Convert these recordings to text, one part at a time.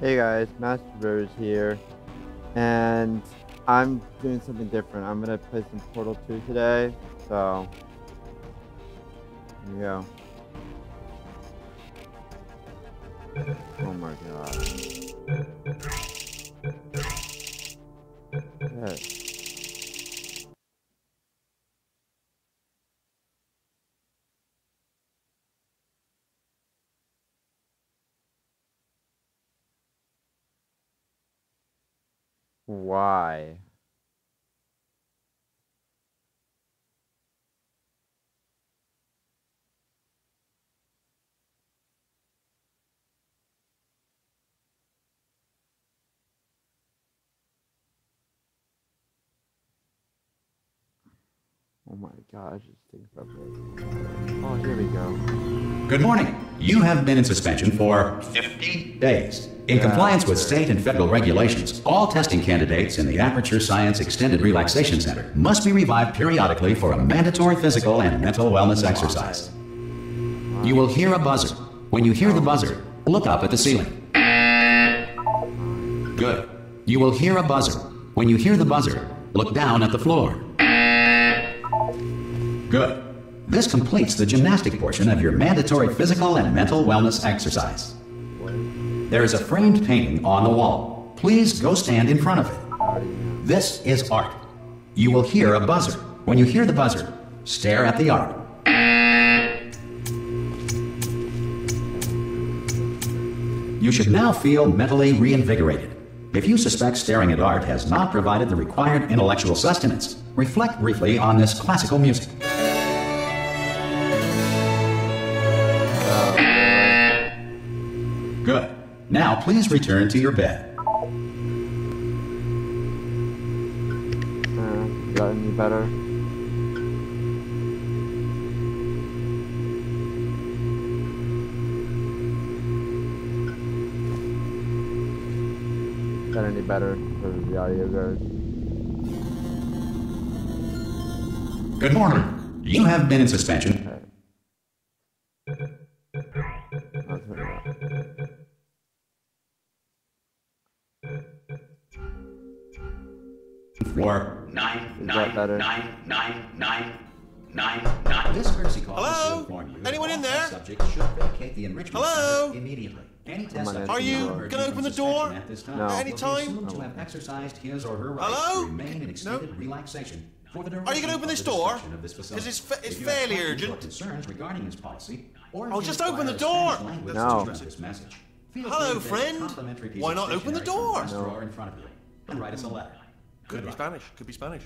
Hey guys, Master Bros here, and I'm doing something different. I'm gonna play some Portal 2 today, so here we go. Oh my god. Yeah. Why? Oh my gosh, it's taking forever. Oh, here we go. Good morning. You have been in suspension for 50 days. In compliance with state and federal regulations, all testing candidates in the Aperture Science Extended Relaxation Center must be revived periodically for a mandatory physical and mental wellness exercise. You will hear a buzzer. When you hear the buzzer, look up at the ceiling. Good. You will hear a buzzer. When you hear the buzzer, look down at the floor. Good. This completes the gymnastic portion of your mandatory physical and mental wellness exercise. There is a framed painting on the wall. Please go stand in front of it. This is art. You will hear a buzzer. When you hear the buzzer, stare at the art. You should now feel mentally reinvigorated. If you suspect staring at art has not provided the required intellectual sustenance, reflect briefly on this classical music. Good. Now please return to your bed. Got any better? Got any better as the audio goes? Good morning. You have been in suspension for 9999999. This courtesy call is to inform you that Anyone in all there? test subjects should vacate the enrichment Hello? center immediately. Any test subject Are you emerging gonna from open the suspension door? at this time No. Any will be time? assumed to have exercised his or her right Hello? to remain in extended relaxation for the duration Are you going to open of this the door? suspension of this facility. Because it's If you have fairly questions or urgent. concerns regarding this policy, or if Oh, you just require open the a door. Spanish language No. version of this message, feel Hello, free to get a friend. complimentary piece Why of not open the stationery from door? desk drawer in front of you, and write us a letter. Could Good be luck. Spanish. Could be Spanish.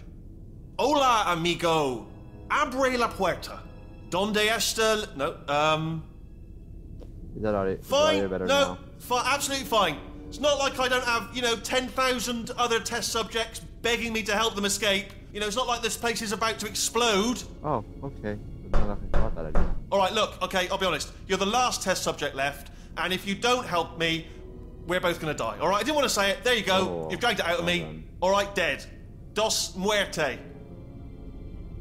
Hola, amigo. Abre la puerta. Donde está? No. Is that audio? Is the Fine. audio better No. now? Absolutely fine. It's not like I don't have, 10,000 other test subjects begging me to help them escape. It's not like this place is about to explode. Oh, okay. Not like I thought that idea. All right, look. Okay, I'll be honest. You're the last test subject left, and if you don't help me, we're both gonna die. All right. I didn't want to say it. There you go. Oh, You've dragged it out of well me. done. All right, dead. Dos muerte.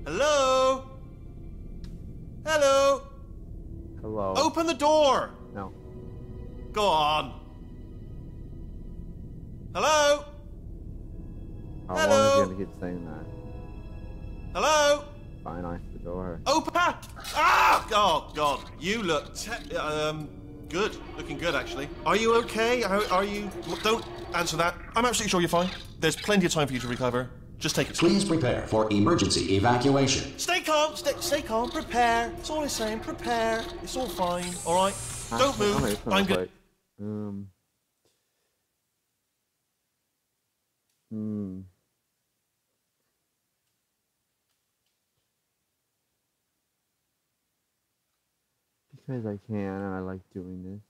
Hello. Hello. Hello. Open the door. No. Go on. Hello. How Hello? long is he gonna keep saying that? Hello. Fine, I the door. Open. Ah! Oh God. You look good. Looking good, actually. Are you okay? Are you? Don't answer that. I'm absolutely sure you're fine. There's plenty of time for you to recover. Just take it. Please prepare for emergency evacuation. Stay calm. Stay calm. Prepare. That's all I'm saying. Prepare. It's all fine. All right. Don't move. I'm good. Because I can and I like doing this.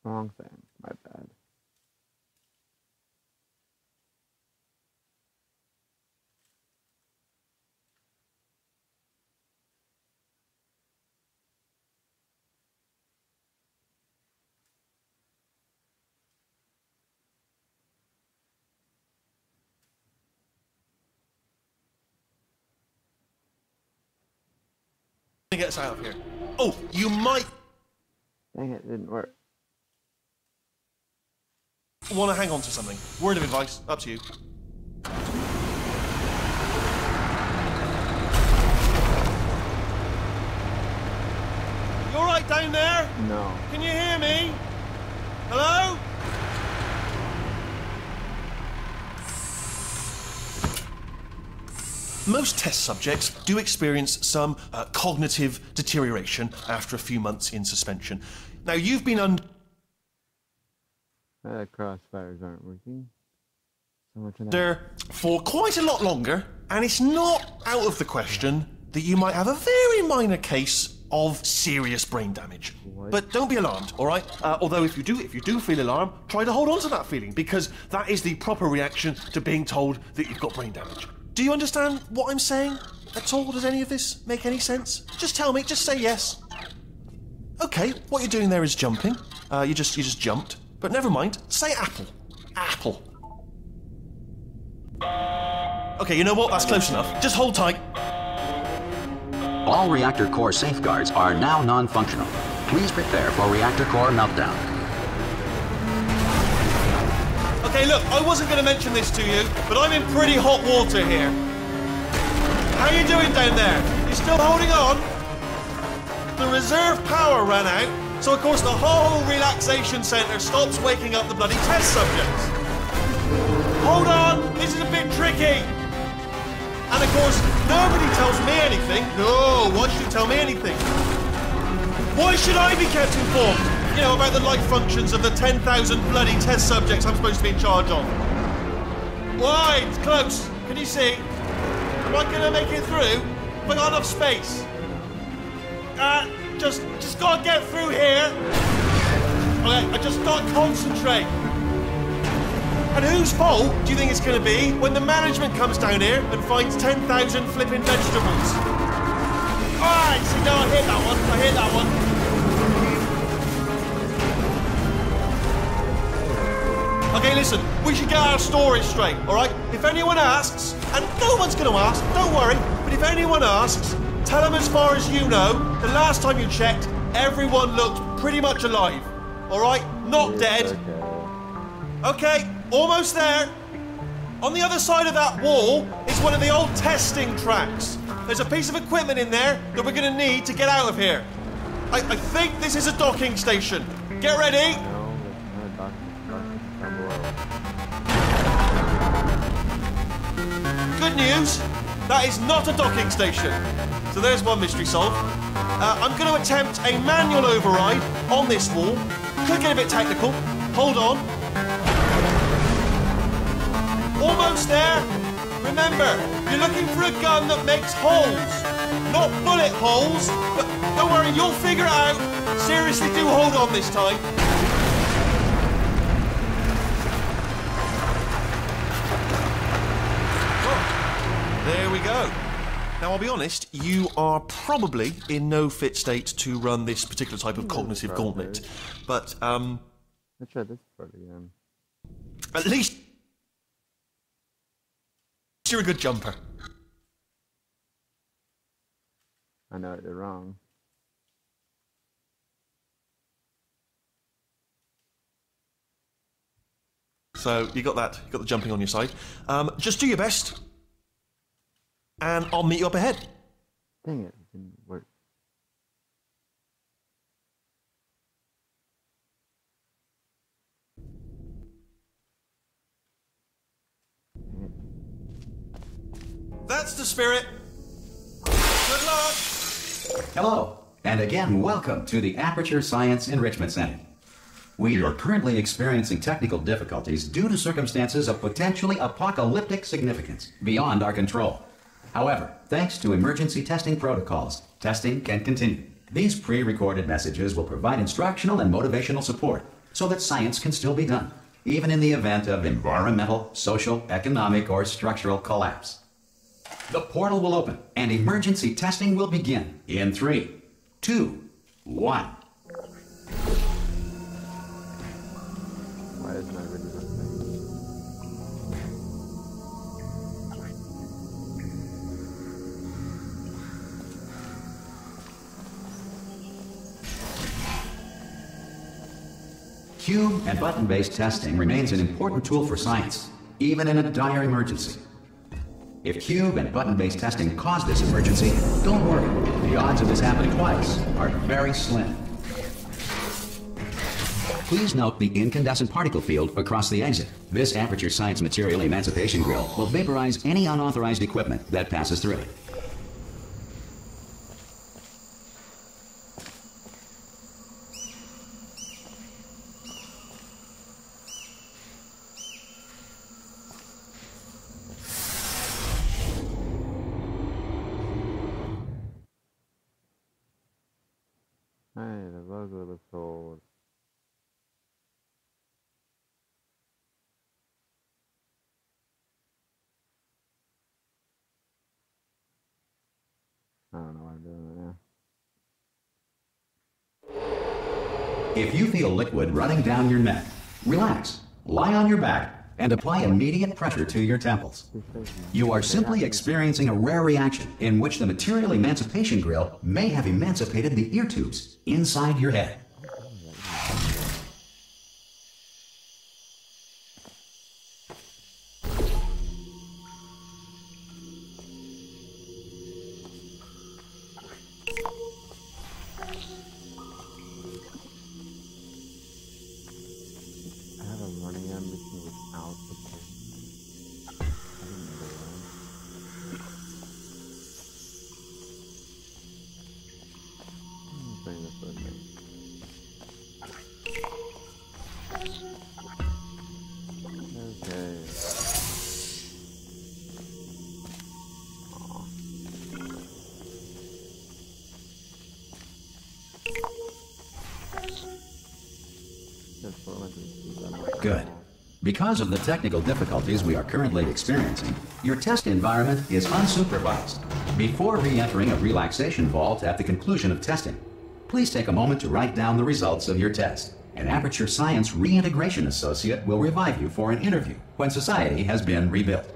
Wrong thing. My bad. Get us out of here. Oh, you might. Dang it, didn't work. want to hang on to something? Word of advice, up to you. You all right down there? No. Can you hear me? Hello? Most test subjects do experience some cognitive deterioration after a few months in suspension. Now, you've been under... Crossfires aren't working. So much of that. There for quite a lot longer, and it's not out of the question that you might have a very minor case of serious brain damage. What? But don't be alarmed, all right? Although if you do feel alarmed, try to hold on to that feeling, because that is the proper reaction to being told that you've got brain damage. Do you understand what I'm saying at all? Does any of this make any sense? Just tell me, just say yes. Okay, what you're doing there is jumping. You just jumped. But never mind, say apple. Apple. Okay, you know what? That's close enough. Just hold tight. All reactor core safeguards are now non-functional. Please prepare for reactor core meltdown. Okay, look, I wasn't going to mention this to you, but I'm in pretty hot water here. How you doing down there? You still holding on? The reserve power ran out, so of course the whole relaxation centre stops waking up the bloody test subjects. Hold on, this is a bit tricky. And of course, nobody tells me anything. No, why should you tell me anything? Why should I be kept informed? You know, about the life functions of the 10,000 bloody test subjects I'm supposed to be in charge of. Why? It's close. Can you see? Am I gonna make it through? Have I got enough space? Just gotta get through here. Okay, I just gotta concentrate. And whose fault do you think it's gonna be when the management comes down here and finds 10,000 flipping vegetables? Alright, see, no, I hit that one. I hit that one. Okay, listen, we should get our story straight, all right? If anyone asks, and no one's going to ask, don't worry, but if anyone asks, tell them as far as you know, the last time you checked, everyone looked pretty much alive, all right? Not dead. Okay, almost there. On the other side of that wall is one of the old testing tracks. There's a piece of equipment in there that we're going to need to get out of here. I think this is a docking station. Get ready. Good news, that is not a docking station. So there's one mystery solved. I'm going to attempt a manual override on this wall. Could get a bit technical. Hold on. Almost there. Remember, you're looking for a gun that makes holes. Not bullet holes, but don't worry, you'll figure it out. Seriously, do hold on this time. There we go. Now, I'll be honest, you are probably in no fit state to run this particular type of cognitive gauntlet. But, let's try this part again. At least you're a good jumper. I know you're wrong. So, you got that. You got the jumping on your side. Just do your best. And I'll meet you up ahead. Dang it didn't work. That's the spirit. Good luck. Hello, and again, welcome to the Aperture Science Enrichment Center. We are currently experiencing technical difficulties due to circumstances of potentially apocalyptic significance beyond our control. However, thanks to emergency testing protocols, testing can continue. These pre-recorded messages will provide instructional and motivational support so that science can still be done, even in the event of environmental, social, economic, or structural collapse. The portal will open and emergency testing will begin in 3, 2, 1. Why isn't that really working? Cube and button-based testing remains an important tool for science, even in a dire emergency. If cube and button-based testing caused this emergency, don't worry. The odds of this happening twice are very slim. Please note the incandescent particle field across the exit. This Aperture Science Material Emancipation Grill will vaporize any unauthorized equipment that passes through it. Hey, the logo looks old. I don't know what I'm doing right now. If you feel liquid running down your neck, relax, lie on your back, and apply immediate pressure to your temples. You are simply experiencing a rare reaction in which the Material Emancipation Grill may have emancipated the ear tubes inside your head. I have a running ambition without the pen. I didn't know that. Bring this with me. Okay. Good. Because of the technical difficulties we are currently experiencing, your test environment is unsupervised. Before re-entering a relaxation vault at the conclusion of testing, please take a moment to write down the results of your test. An Aperture Science Reintegration Associate will revive you for an interview when society has been rebuilt.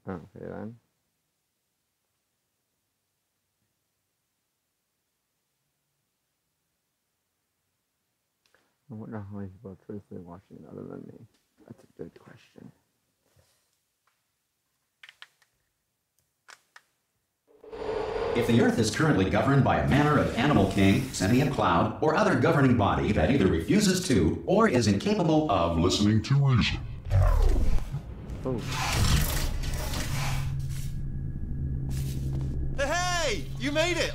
Okay then. I wonder how many people are truthfully watching it other than me. That's a good question. If the Earth is currently governed by a manner of animal king, sentient cloud, or other governing body that either refuses to or is incapable of listening to reason. Oh. Hey! You made it!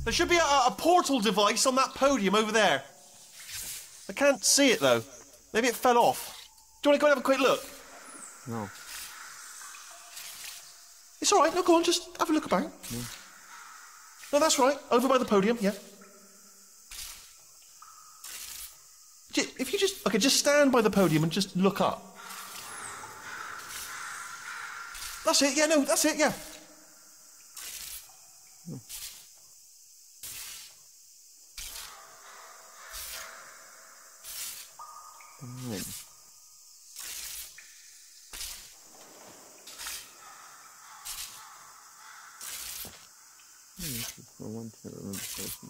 There should be a portal device on that podium over there. I can't see it though. Maybe it fell off. Do you want to go and have a quick look? No. It's alright, no, go on, just have a look about. No, that's right, over by the podium, yeah. If you just, okay, just stand by the podium and just look up. That's it, yeah, no, that's it, yeah. Fine. This is for one to remember person.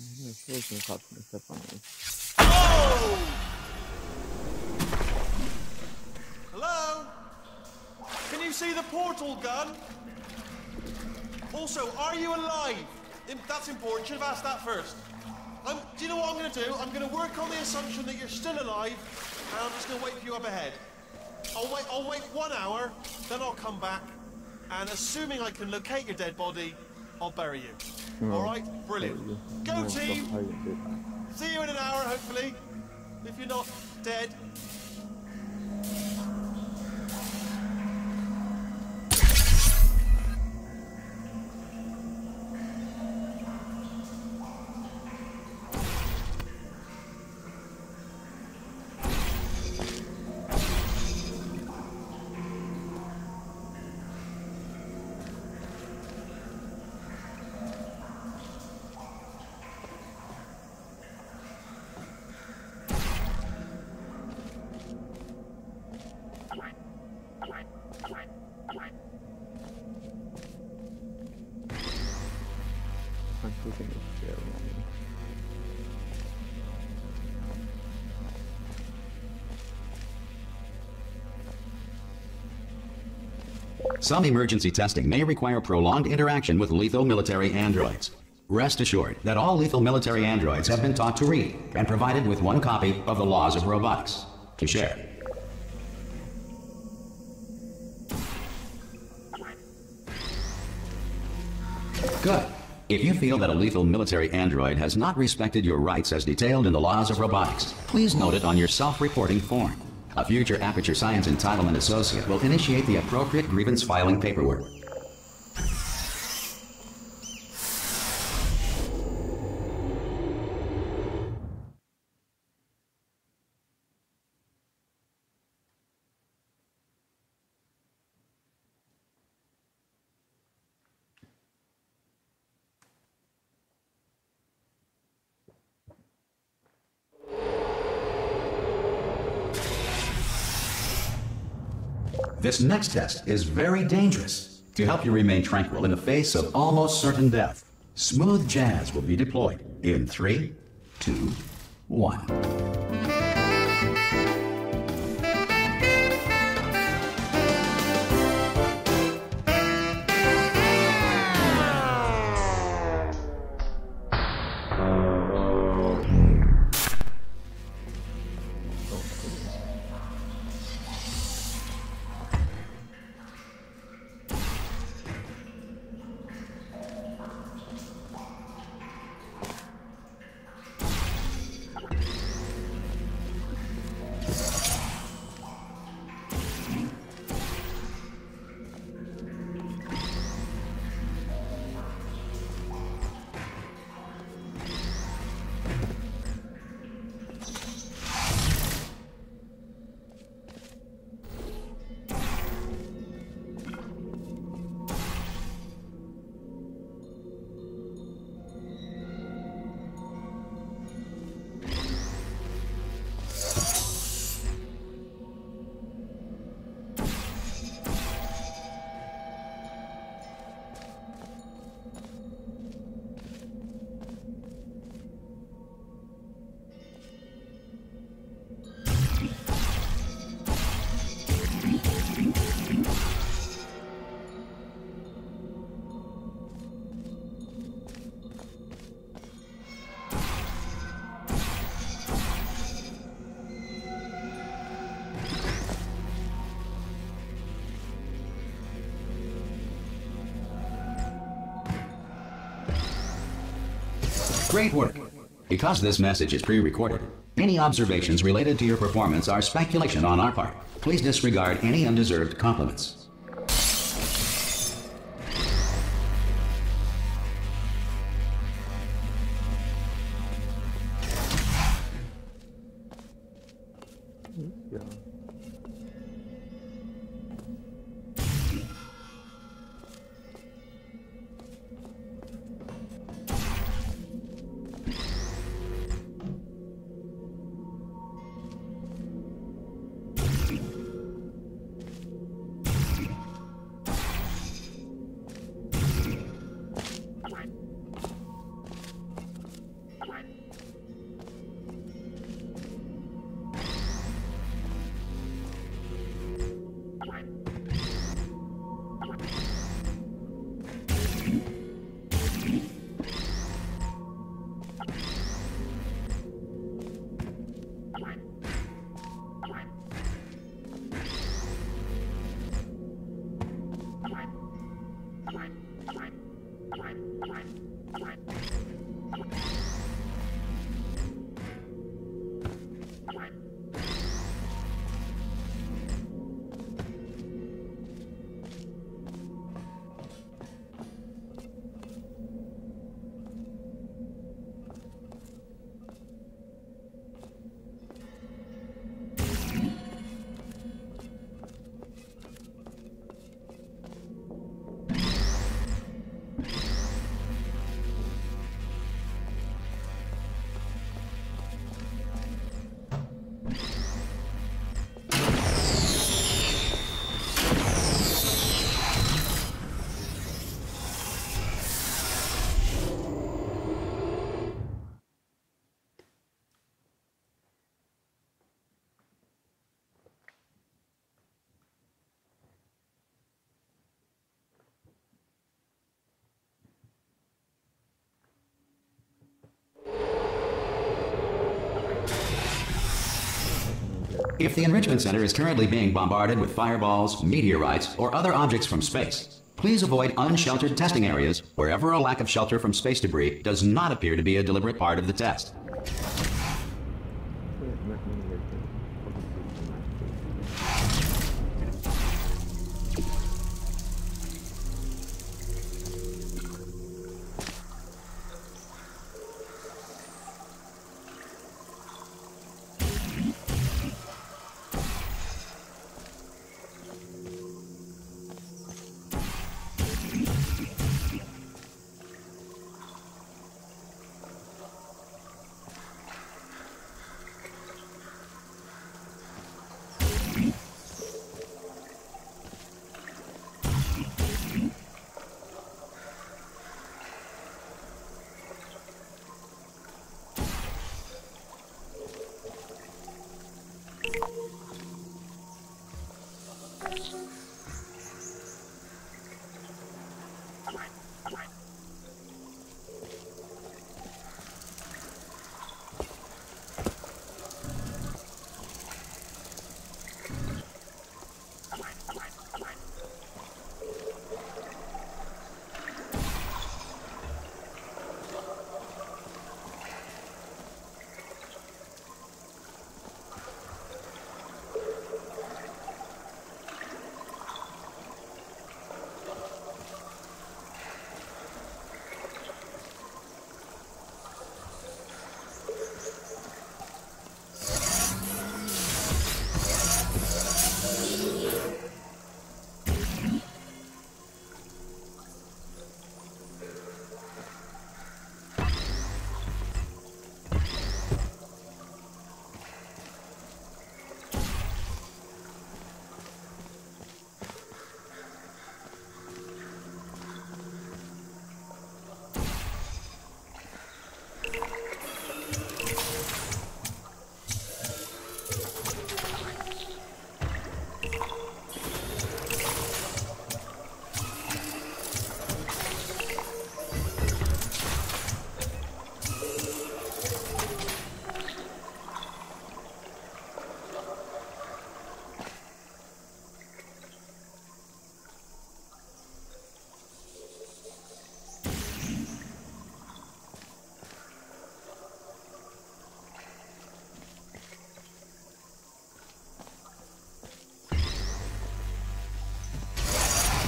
I'm sure it's gonna cost me a step on this. Oh! Hello? Can you see the portal gun? Also, are you alive? That's important. Should have asked that first. Do you know what I'm going to do? I'm going to work on the assumption that you're still alive, and I'm just going to wait for you up ahead. I'll wait 1 hour, then I'll come back, and assuming I can locate your dead body, I'll bury you. No. All right? Brilliant. Go team! See you in an hour, hopefully. If you're not dead. I'm taking this ceremony. Some emergency testing may require prolonged interaction with lethal military androids. Rest assured that all lethal military androids have been taught to read and provided with one copy of the Laws of Robotics to share. Good. If you feel that a lethal military android has not respected your rights as detailed in the Laws of Robotics, please note it on your self-reporting form. A future Aperture Science Entitlement Associate will initiate the appropriate grievance filing paperwork. This next test is very dangerous. To help you remain tranquil in the face of almost certain death, smooth jazz will be deployed in 3, 2, 1. Great work. Because this message is pre-recorded, any observations related to your performance are speculation on our part. Please disregard any undeserved compliments. Yeah. If the Enrichment Center is currently being bombarded with fireballs, meteorites, or other objects from space, please avoid unsheltered testing areas wherever a lack of shelter from space debris does not appear to be a deliberate part of the test.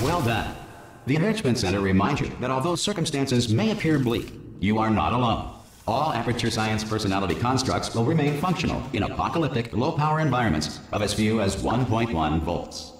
Well done. The Enrichment Center reminds you that although circumstances may appear bleak, you are not alone. All Aperture Science personality constructs will remain functional in apocalyptic, low-power environments of as few as 1.1 volts.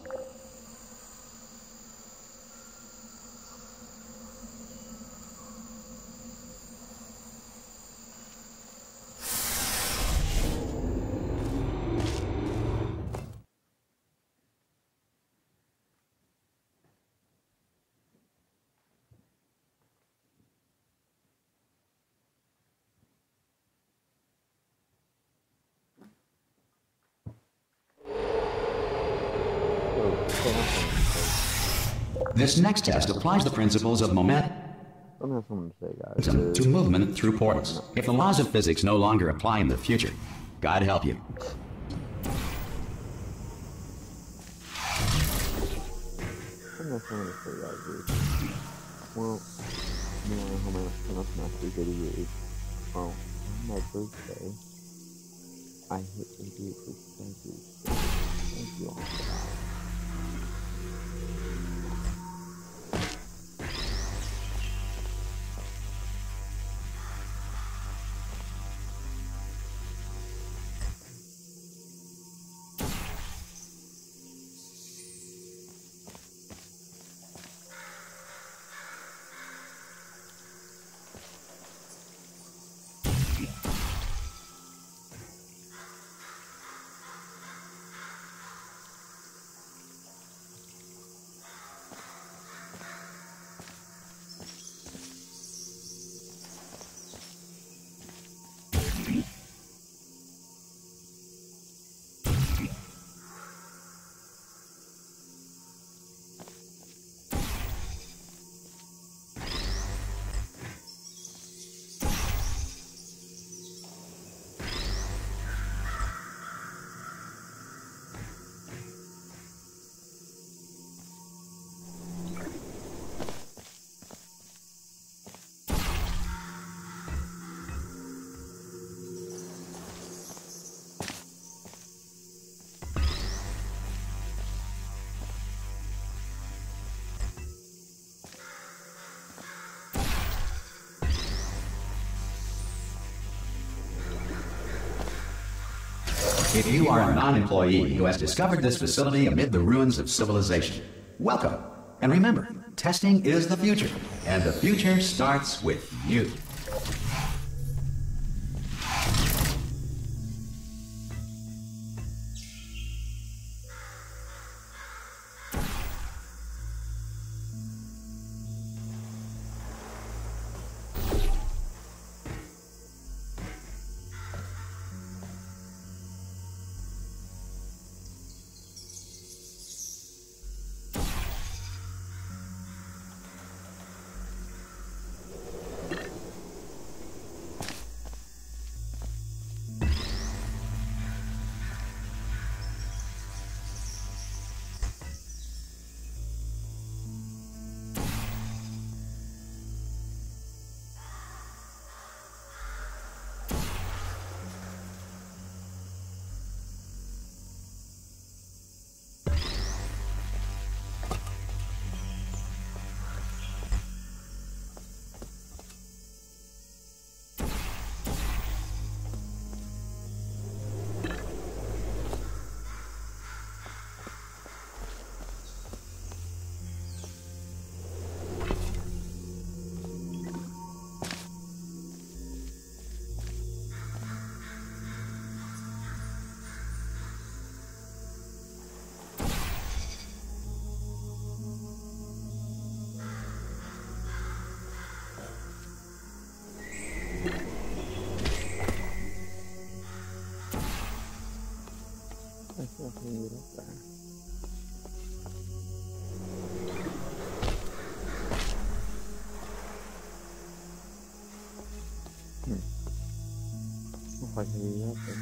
This next test applies the principles of momentum to movement through portals. If the laws of physics no longer apply in the future, God help you. Well, you know how much master video is. Well, on my birthday, I hit 88%. Thank you all for that. If you are a non-employee who has discovered this facility amid the ruins of civilization, welcome. And remember, testing is the future, and the future starts with you. If I can get up there.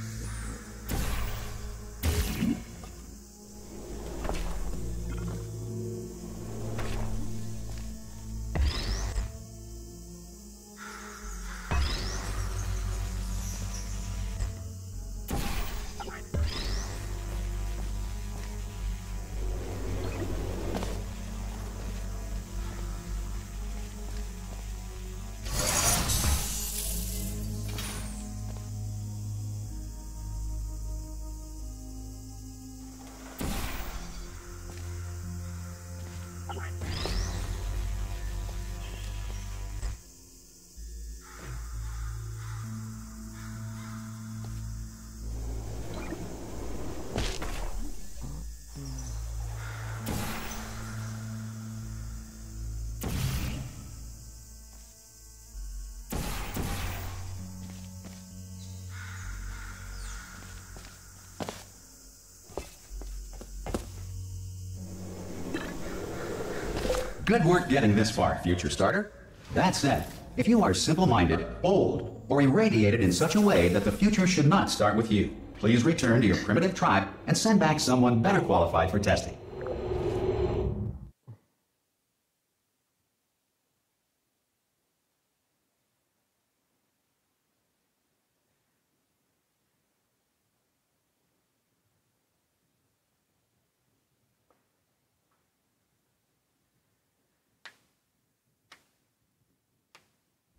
Good work getting this far, future starter. That said, if you are simple-minded, old, or irradiated in such a way that the future should not start with you, please return to your primitive tribe and send back someone better qualified for testing.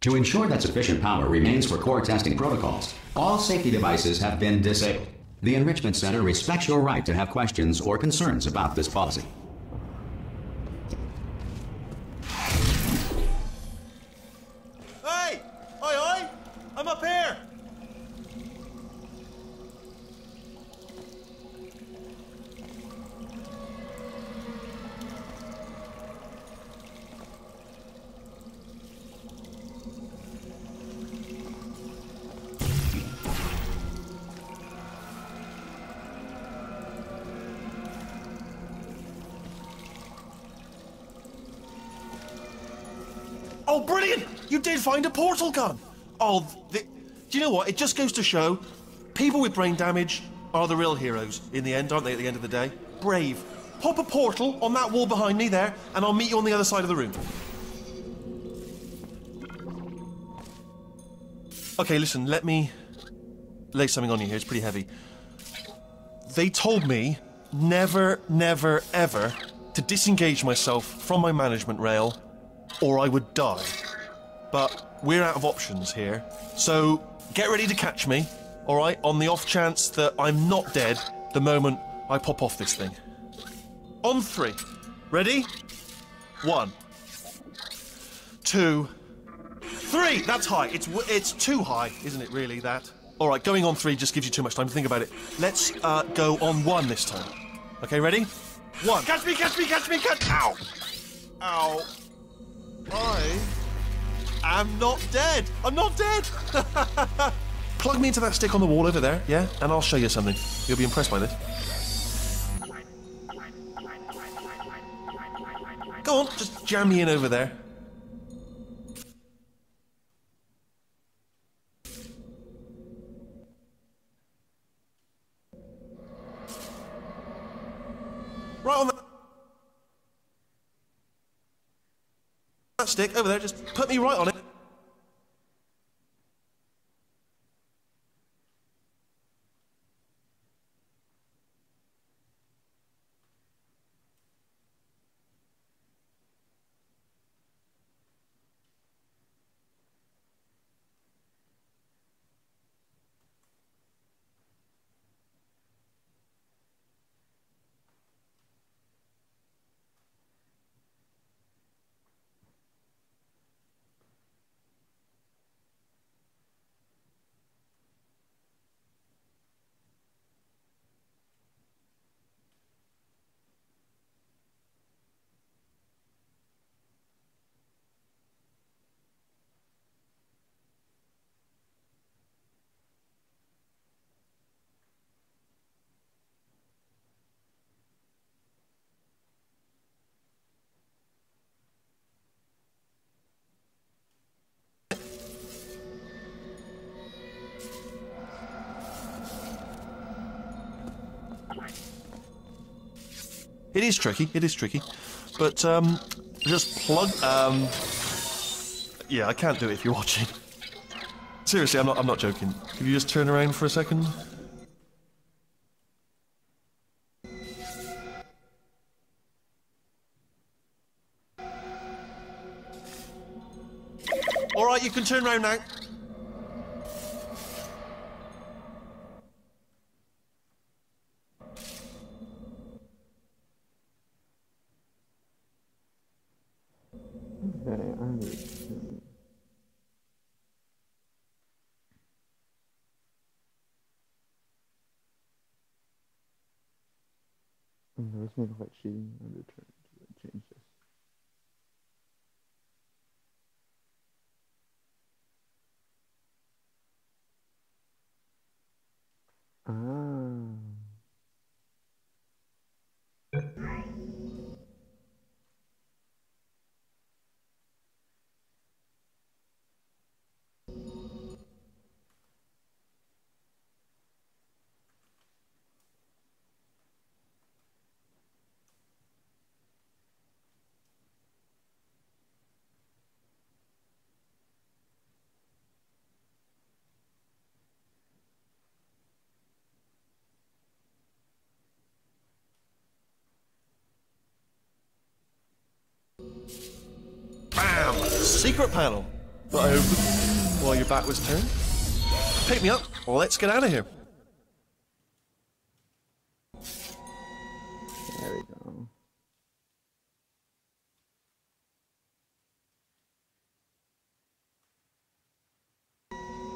To ensure that sufficient power remains for core testing protocols, all safety devices have been disabled. The Enrichment Center respects your right to have questions or concerns about this policy. Hey! Oi, oi! I'm up here! Oh, brilliant! You did find a portal gun! Oh, do you know what? It just goes to show, people with brain damage are the real heroes in the end, aren't they, at the end of the day? Brave. Pop a portal on that wall behind me there, and I'll meet you on the other side of the room. Okay, listen, let me lay something on you here. It's pretty heavy. They told me never, never, ever to disengage myself from my management rail or I would die. But we're out of options here, so get ready to catch me, all right, on the off chance that I'm not dead the moment I pop off this thing. On 3. Ready? 1, 2, 3. That's high. It's too high, isn't it, really, that? All right, going on 3 just gives you too much time to think about it. Let's go on 1 this time. Okay, ready? 1. Catch me, catch me, catch me, catch... Ow! Ow. I am not dead. I'm not dead. Plug me into that stick on the wall over there, yeah? And I'll show you something. You'll be impressed by this. Go on, just jam me in over there. Right on that stick over there, just put me right on it. It is tricky, but just plug. Yeah, I can't do it if you're watching. Seriously, I'm not joking. Could you just turn around for a second? All right, you can turn around now. Okay, I understand. This may look like cheating. I'm going to change this. Bam! Secret panel that I opened while your back was turned. Pick me up. Let's get out of here. There we go.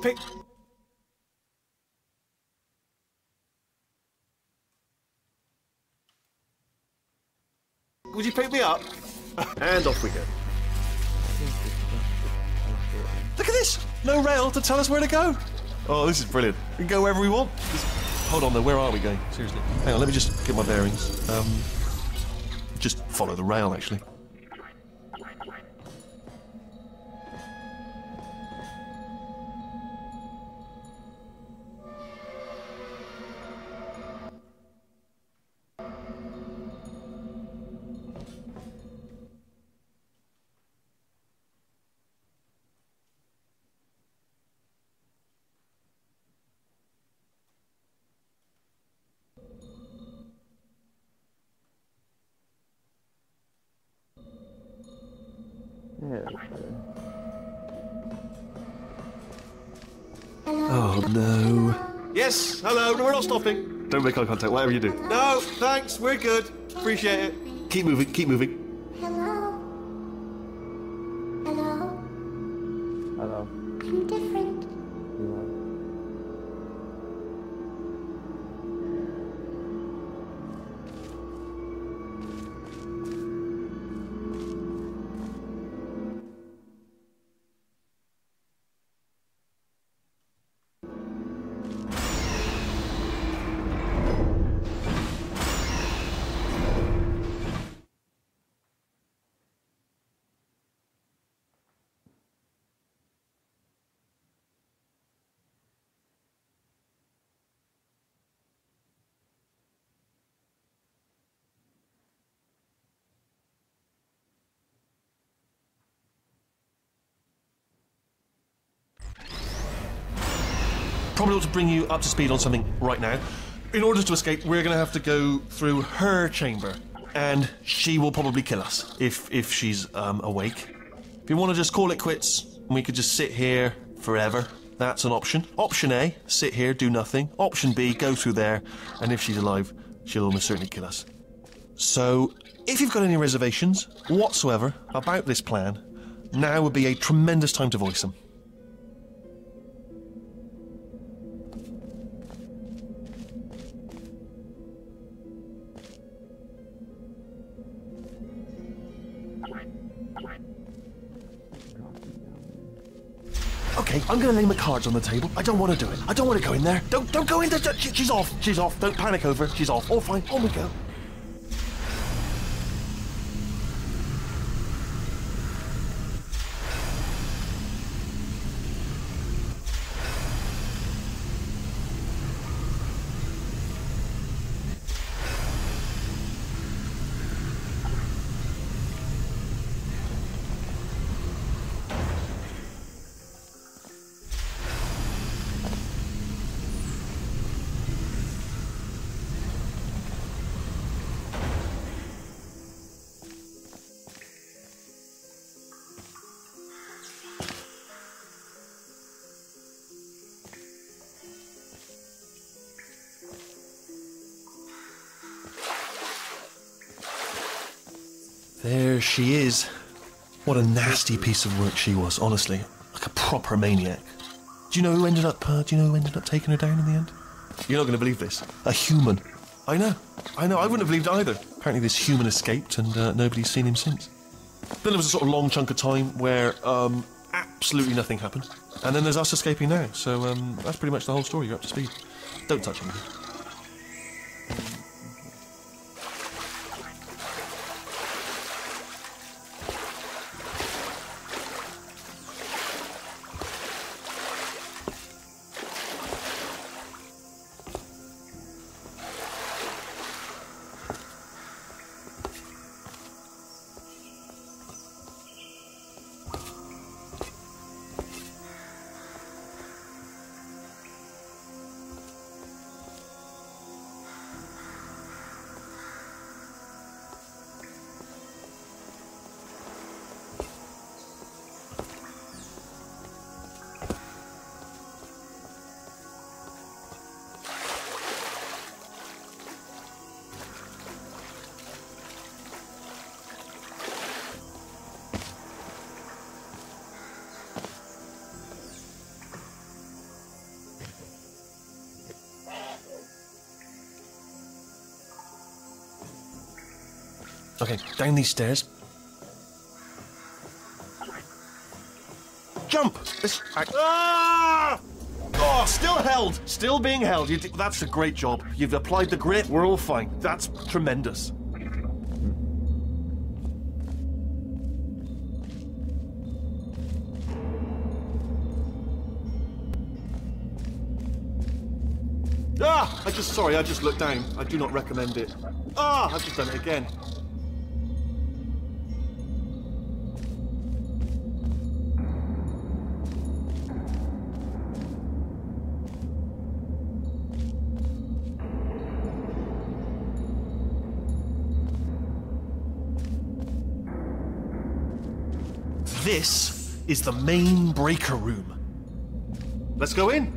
Pick. Would you pick me up? And off we go. Look at this! No rail to tell us where to go. Oh, this is brilliant. We can go wherever we want. Hold on though, where are we going? Seriously. Hang on, let me just get my bearings. Just follow the rail, actually. Oh no. Yes, hello, no, we're not stopping. Don't make eye contact, whatever you do. No, thanks, we're good. Appreciate it. Keep moving, keep moving. Hello? Hello? Hello. I'm different. You are. Probably ought to bring you up to speed on something right now. In order to escape, we're going to have to go through her chamber, and she will probably kill us if she's awake. If you want to just call it quits, we could just sit here forever. That's an option. Option A, sit here, do nothing. Option B, go through there, and if she's alive, she'll almost certainly kill us. So, if you've got any reservations whatsoever about this plan, now would be a tremendous time to voice them. Okay, I'm gonna lay my cards on the table. I don't want to do it. I don't want to go in there. Don't go in there. She's off. She's off. Don't panic over. She's off. All fine. On we go. There she is. What a nasty piece of work she was, honestly. Like a proper maniac. Do you know who ended up taking her down in the end? You're not going to believe this. A human. I know, I wouldn't have believed it either. Apparently this human escaped and nobody's seen him since. Then there was a sort of long chunk of time where absolutely nothing happened. And then there's us escaping now, so that's pretty much the whole story. You're up to speed. Don't touch anything. Okay, down these stairs. Jump! Ah! Oh, still held! Still being held. That's a great job. You've applied the grip. We're all fine. That's tremendous. Ah! I just looked down. I do not recommend it. Ah! I've just done it again. This is the main breaker room. Let's go in.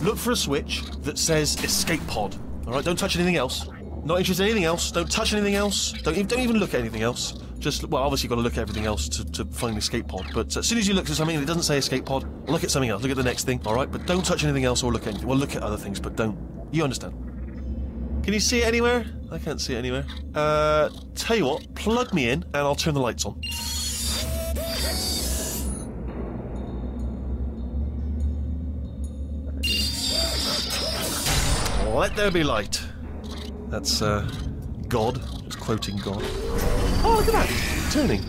look for a switch that says escape pod. All right, don't touch anything else. Not interested in anything else. Don't touch anything else. Don't even look at anything else. Just, well, obviously you've got to look at everything else to find the escape pod. But as soon as you look at something and it doesn't say escape pod, look at something else. Look at the next thing, all right? But don't touch anything else or look at anything. Well, look at other things, but don't. You understand? Can you see it anywhere? I can't see it anywhere. Tell you what, plug me in and I'll turn the lights on. Let there be light. That's, God. Just quoting God. Oh, look at that. Turning.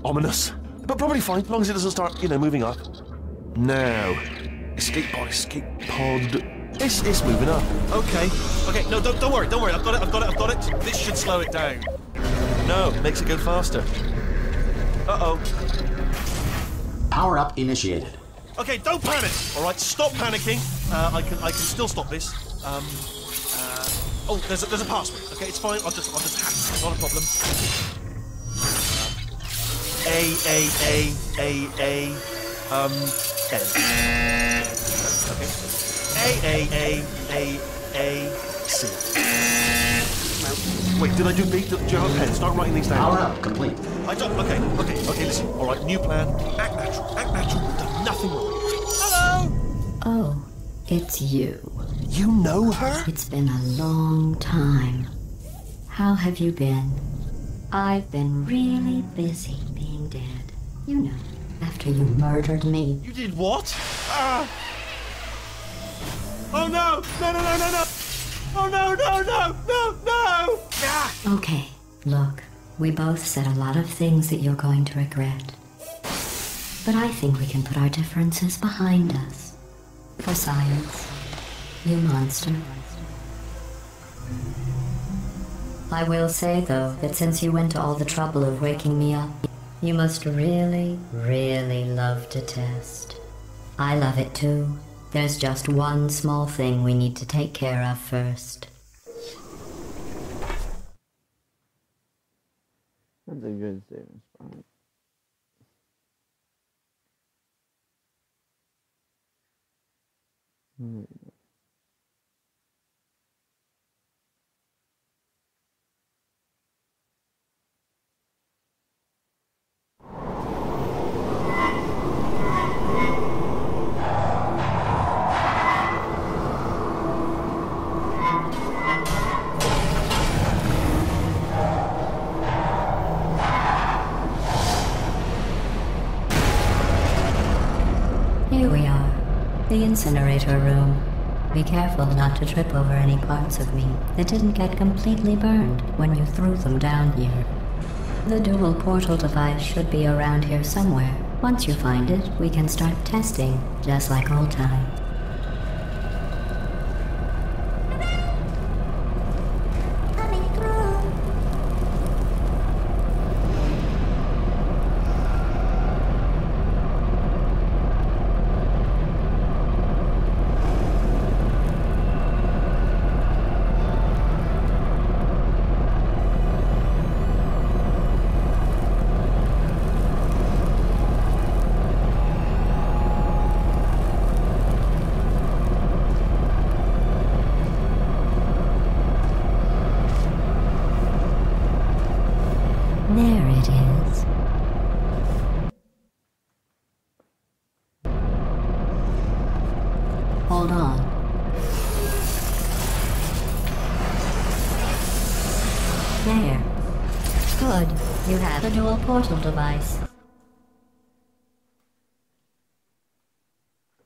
Ominous. But probably fine, as long as it doesn't start, you know, moving up. Now. Escape pod, escape pod. It's moving up. Okay. Okay, no, don't worry, don't worry. I've got it. This should slow it down. No, it makes it go faster. Uh-oh. Power up initiated. Okay, don't panic. All right, stop panicking. I can still stop this. Oh, there's a password. Okay, it's fine. I'll just hack it. Not a problem. N. Okay. C. Now, wait, did I do B? Do you have a pen? Start writing these down. Power up complete. I don't. Okay. Listen. All right, new plan. Act natural. Act natural. We've done nothing wrong. Hello. Oh, it's you. You know her? It's been a long time. How have you been? I've been really busy being dead. You know, after you murdered me. You did what? Oh no! No! Oh no! Ah! Okay, look, we both said a lot of things that you're going to regret. But I think we can put our differences behind us. For science. You monster. I will say, though, that since you went to all the trouble of waking me up, you must really, really love to test. I love it too. There's just one small thing we need to take care of first. That's a good saving spot. Here we are, the incinerator room. Be careful not to trip over any parts of me that didn't get completely burned when you threw them down here. The dual portal device should be around here somewhere. Once you find it, we can start testing, just like old times. Coming through. There it is. Hold on. There. Good. You have a dual portal device.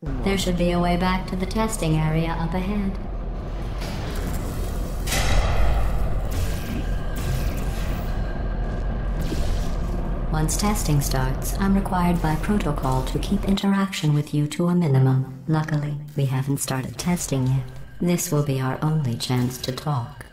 There should be a way back to the testing area up ahead. Once testing starts, I'm required by protocol to keep interaction with you to a minimum. Luckily, we haven't started testing yet. This will be our only chance to talk.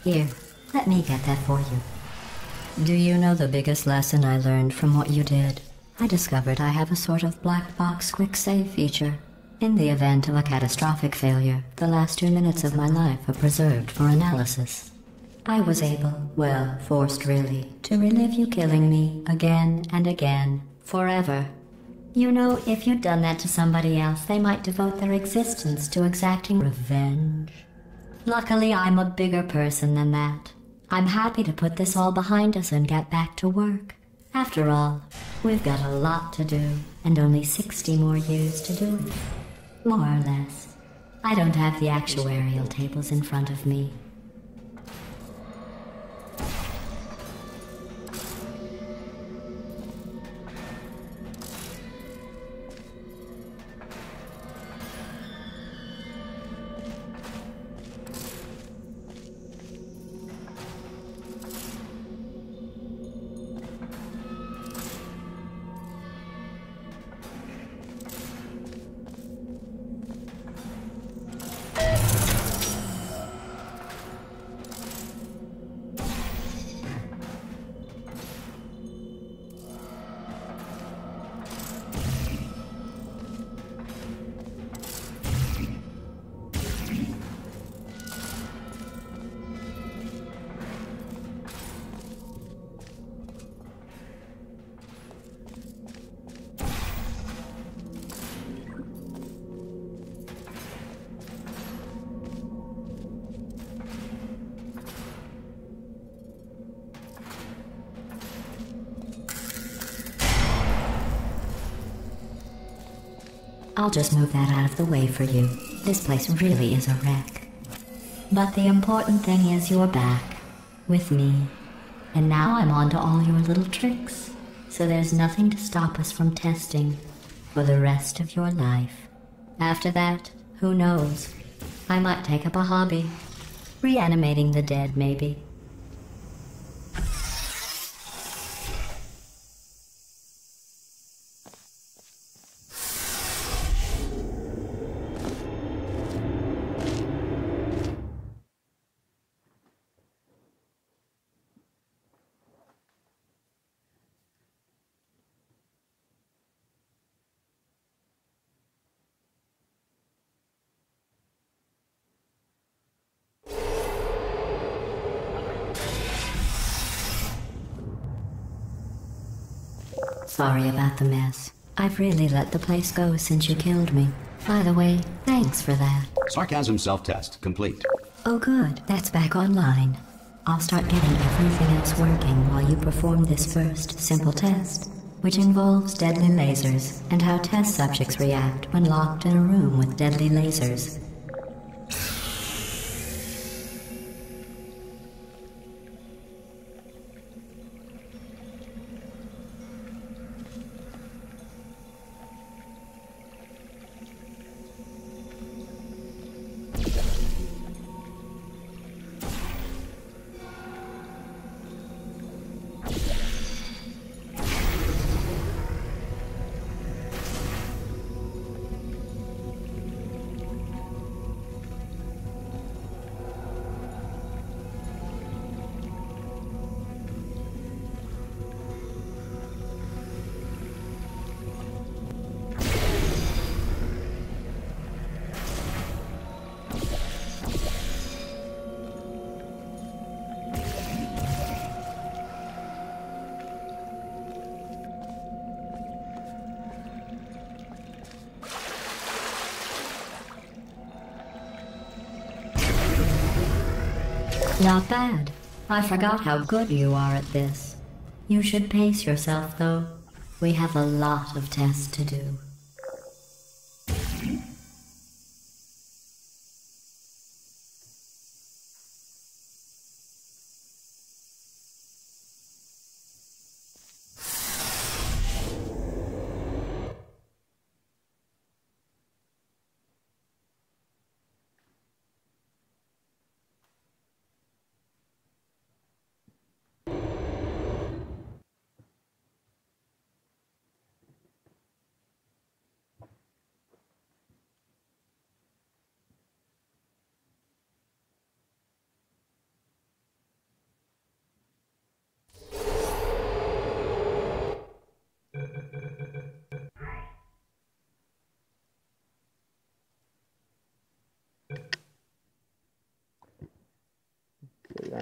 Here. Let me get that for you. Do you know the biggest lesson I learned from what you did? I discovered I have a sort of black box quick save feature. In the event of a catastrophic failure, the last 2 minutes of my life are preserved for analysis. I was able, well, forced really, to relive you killing me again and again, forever. You know, if you'd done that to somebody else, they might devote their existence to exacting revenge. Luckily, I'm a bigger person than that. I'm happy to put this all behind us and get back to work. After all, we've got a lot to do, and only 60 more years to do it. More or less. I don't have the actuarial tables in front of me. I'll just move that out of the way for you. This place really is a wreck. But the important thing is you're back. With me. And now I'm on to all your little tricks. So there's nothing to stop us from testing. For the rest of your life. After that, who knows? I might take up a hobby. Reanimating the dead, maybe. Sorry about the mess. I've really let the place go since you killed me. By the way, thanks for that. Sarcasm self-test complete. Oh good, that's back online. I'll start getting everything else working while you perform this first, simple test, which involves deadly lasers and how test subjects react when locked in a room with deadly lasers. Not bad. I forgot how good you are at this. You should pace yourself, though. We have a lot of tests to do.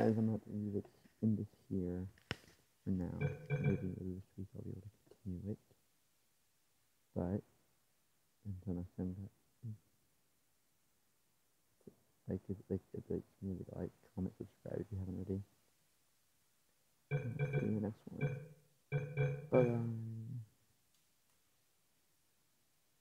guys, I'm going to leave it in this here for now. Maybe this week I'll be able to continue it. But until next time, like, comment, subscribe if you haven't already. See you in the next one.